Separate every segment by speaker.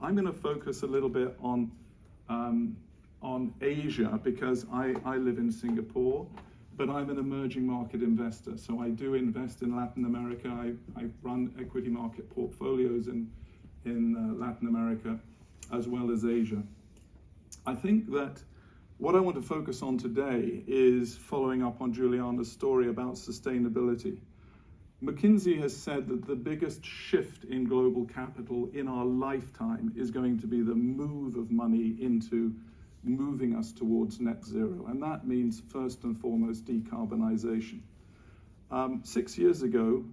Speaker 1: I'm going to focus a little bit on Asia because I live in Singapore, but I'm an emerging market investor. So I do invest in Latin America. I run equity market portfolios in Latin America as well as Asia. I think that what I want to focus on today is following up on Juliana's story about sustainability. McKinsey has said that the biggest shift in global capital in our lifetime is going to be the move of money into moving us towards net zero. And that means first and foremost decarbonization. 6 years ago,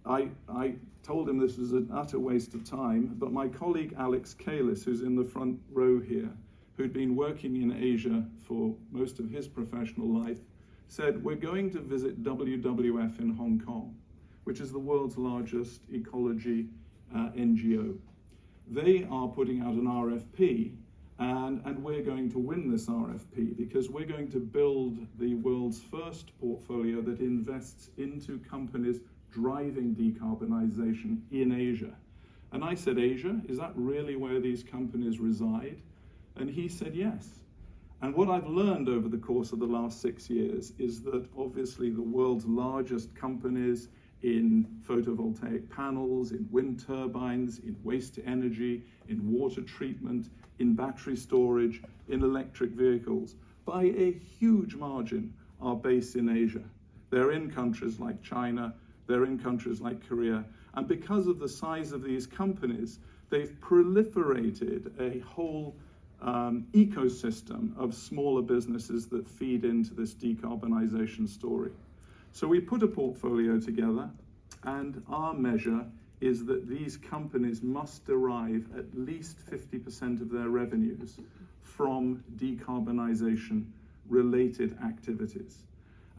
Speaker 1: I told him this was an utter waste of time, but my colleague Alex Kalis, who's in the front row here, who'd been working in Asia for most of his professional life, said, we're going to visit WWF in Hong Kong, which is the world's largest ecology NGO. They are putting out an RFP, and we're going to win this RFP because we're going to build the world's first portfolio that invests into companies driving decarbonization in Asia. And I said, Asia, is that really where these companies reside? And he said, yes. And what I've learned over the course of the last 6 years is that obviously the world's largest companies in photovoltaic panels, in wind turbines, in waste to energy, in water treatment, in battery storage, in electric vehicles, by a huge margin are based in Asia. They're in countries like China, they're in countries like Korea, and because of the size of these companies, they've proliferated a whole ecosystem of smaller businesses that feed into this decarbonization story. So we put a portfolio together, and our measure is that these companies must derive at least 50% of their revenues from decarbonization related activities.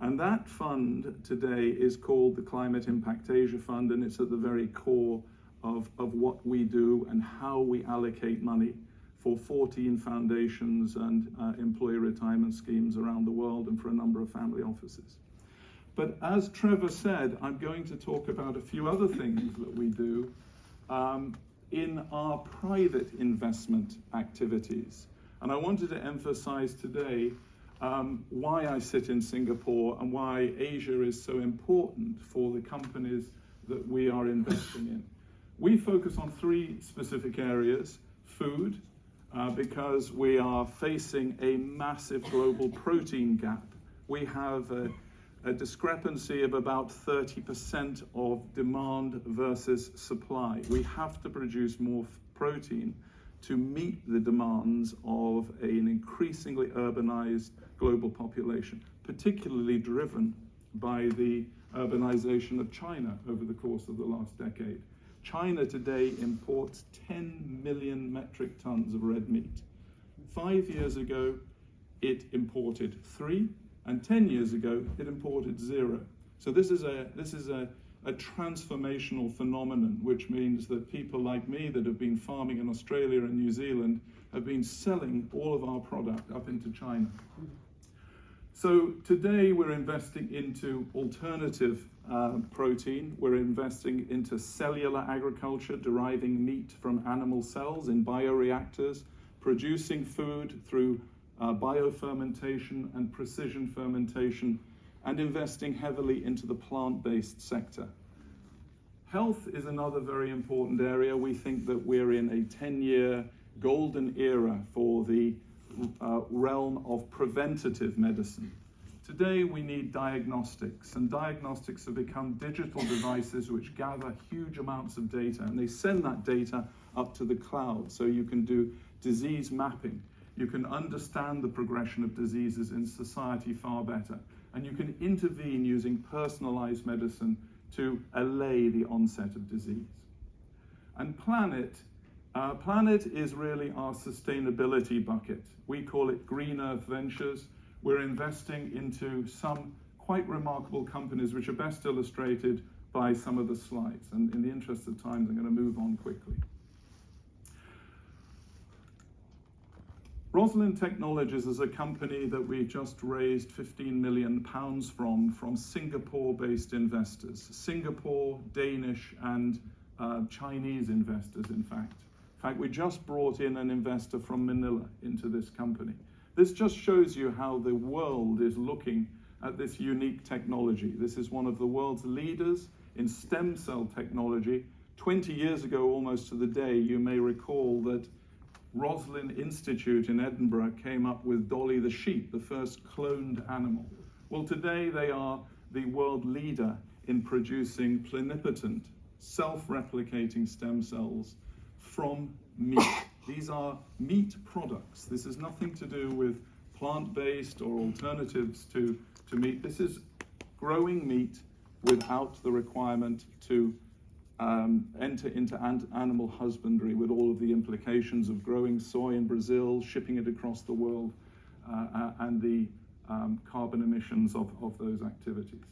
Speaker 1: And that fund today is called the Climate Impact Asia Fund, and it's at the very core of what we do and how we allocate money for 14 foundations and employee retirement schemes around the world and for a number of family offices. But as Trevor said, I'm going to talk about a few other things that we do in our private investment activities. And I wanted to emphasize today why I sit in Singapore and why Asia is so important for the companies that we are investing in. We focus on 3 specific areas: food, because we are facing a massive global protein gap. We have a discrepancy of about 30% of demand versus supply. We have to produce more protein to meet the demands of an increasingly urbanized global population, particularly driven by the urbanization of China over the course of the last decade. China today imports 10 million metric tons of red meat. 5 years ago, it imported 3, and 10 years ago, it imported 0. So this is a transformational phenomenon, which means that people like me that have been farming in Australia and New Zealand have been selling all of our product up into China. So today we're investing into alternative protein. We're investing into cellular agriculture, deriving meat from animal cells in bioreactors, producing food through biofermentation and precision fermentation, and investing heavily into the plant-based sector. Health is another very important area. We think that we're in a 10-year golden era for the realm of preventative medicine. Today we need diagnostics, and diagnostics have become digital devices which gather huge amounts of data, and they send that data up to the cloud so you can do disease mapping. You can understand the progression of diseases in society far better, and you can intervene using personalized medicine to allay the onset of disease. And Planet is really our sustainability bucket. We call it Green Earth Ventures. We're investing into some quite remarkable companies which are best illustrated by some of the slides. And in the interest of time, I'm going to move on quickly. Rosalind Technologies is a company that we just raised £15 million from Singapore-based investors, Singapore, Danish, and Chinese investors, in fact. fact, we just brought in an investor from Manila into this company. This just shows you how the world is looking at this unique technology. This is one of the world's leaders in stem cell technology. 20 years ago, almost to the day, you may recall that Roslin Institute in Edinburgh came up with Dolly the sheep, the first cloned animal. Well, today they are the world leader in producing plenipotent, self-replicating stem cells from meat. These are meat products. This has nothing to do with plant-based or alternatives to meat. This is growing meat without the requirement to enter into animal husbandry, with all of the implications of growing soy in Brazil, shipping it across the world, and the carbon emissions of those activities.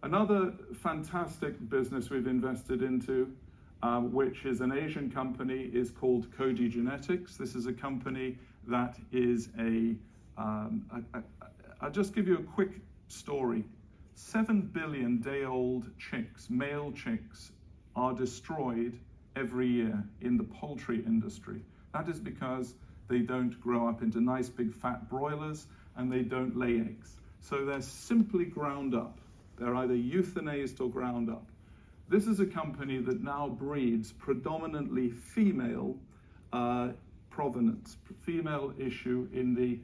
Speaker 1: Another fantastic business we've invested into, which is an Asian company, is called Cody Genetics. This is a company that is I'll just give you a quick story. 7 billion day-old chicks, male chicks, are destroyed every year in the poultry industry. That is because they don't grow up into nice big fat broilers and they don't lay eggs. So they're simply ground up. They're either euthanized or ground up. This is a company that now breeds predominantly female provenance, female issue in the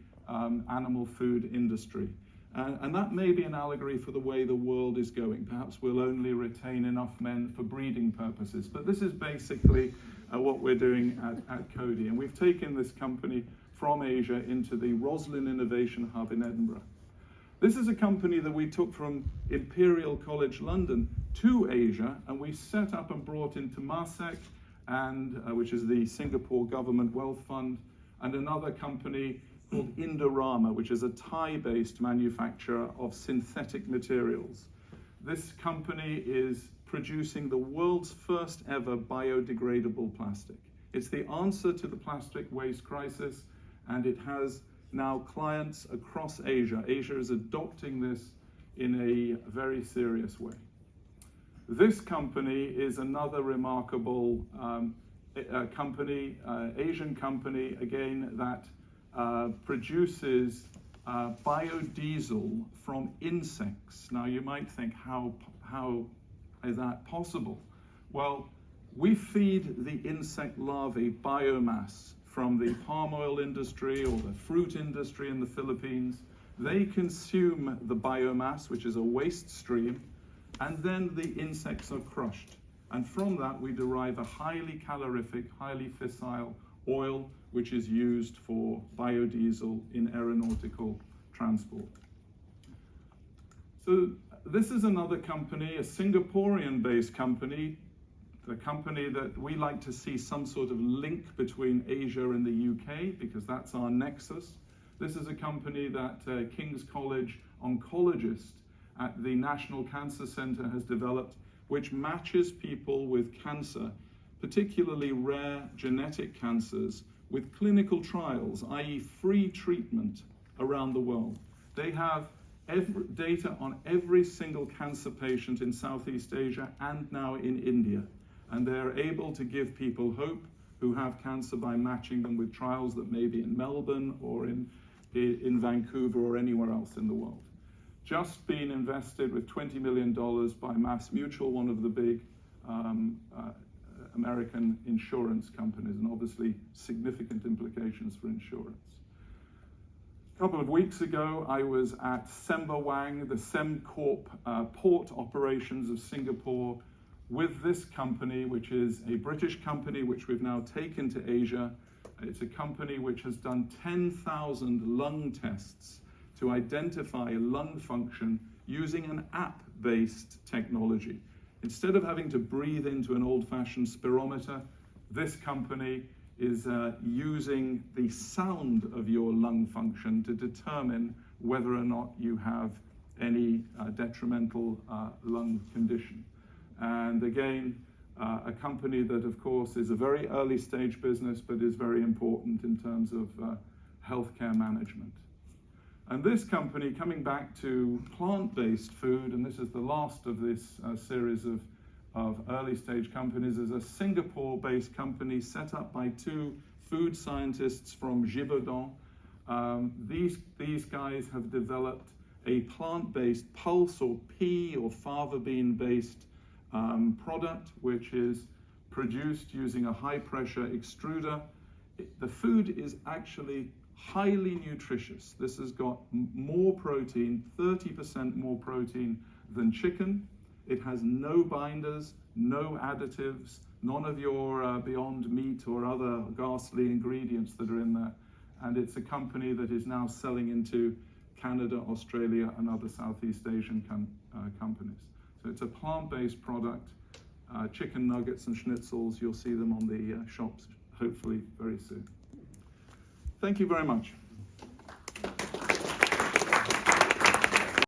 Speaker 1: animal food industry. And that may be an allegory for the way the world is going. Perhaps we'll only retain enough men for breeding purposes. But this is basically what we're doing at Cody. And we've taken this company from Asia into the Roslin Innovation Hub in Edinburgh. This is a company that we took from Imperial College London to Asia, and we set up and brought into Temasek, and which is the Singapore Government Wealth Fund, and another company called Indorama, which is a Thai-based manufacturer of synthetic materials. This company is producing the world's first ever biodegradable plastic. It's the answer to the plastic waste crisis, and it has now clients across Asia. Asia is adopting this in a very serious way. This company is another remarkable company, Asian company, again, that produces biodiesel from insects. Now you might think, how is that possible? Well, we feed the insect larvae biomass from the palm oil industry or the fruit industry in the Philippines. They consume the biomass, which is a waste stream, and then the insects are crushed. And from that we derive a highly calorific, highly fissile oil, which is used for biodiesel in aeronautical transport. So this is another company, a Singaporean-based company, a company that we like to see some sort of link between Asia and the UK, because that's our nexus. This is a company that King's College oncologist at the National Cancer Centre has developed, which matches people with cancer, particularly rare genetic cancers, with clinical trials, i.e. free treatment around the world. They have data on every single cancer patient in Southeast Asia and now in India. And they're able to give people hope who have cancer by matching them with trials that may be in Melbourne or in Vancouver or anywhere else in the world. Just been invested with $20 million by MassMutual, one of the big American insurance companies, and obviously significant implications for insurance. A couple of weeks ago, I was at Sembawang, the Sembcorp port operations of Singapore, with this company, which is a British company, which we've now taken to Asia. It's a company which has done 10,000 lung tests to identify lung function using an app-based technology. Instead of having to breathe into an old-fashioned spirometer, this company is using the sound of your lung function to determine whether or not you have any detrimental lung condition. And again, a company that, of course, is a very early stage business, but is very important in terms of healthcare management. And this company, coming back to plant-based food, and this is the last of this series of of early stage companies is a Singapore-based company set up by two food scientists from Givaudan. These guys have developed a plant-based pulse or pea or fava bean-based product, which is produced using a high-pressure extruder. The food is actually highly nutritious. This has got more protein, 30% more protein than chicken. It has no binders, no additives, none of your Beyond Meat or other ghastly ingredients that are in there. And it's a company that is now selling into Canada, Australia, and other Southeast Asian companies. So it's a plant-based product. Chicken nuggets and schnitzels, you'll see them on the shops hopefully very soon. Thank you very much.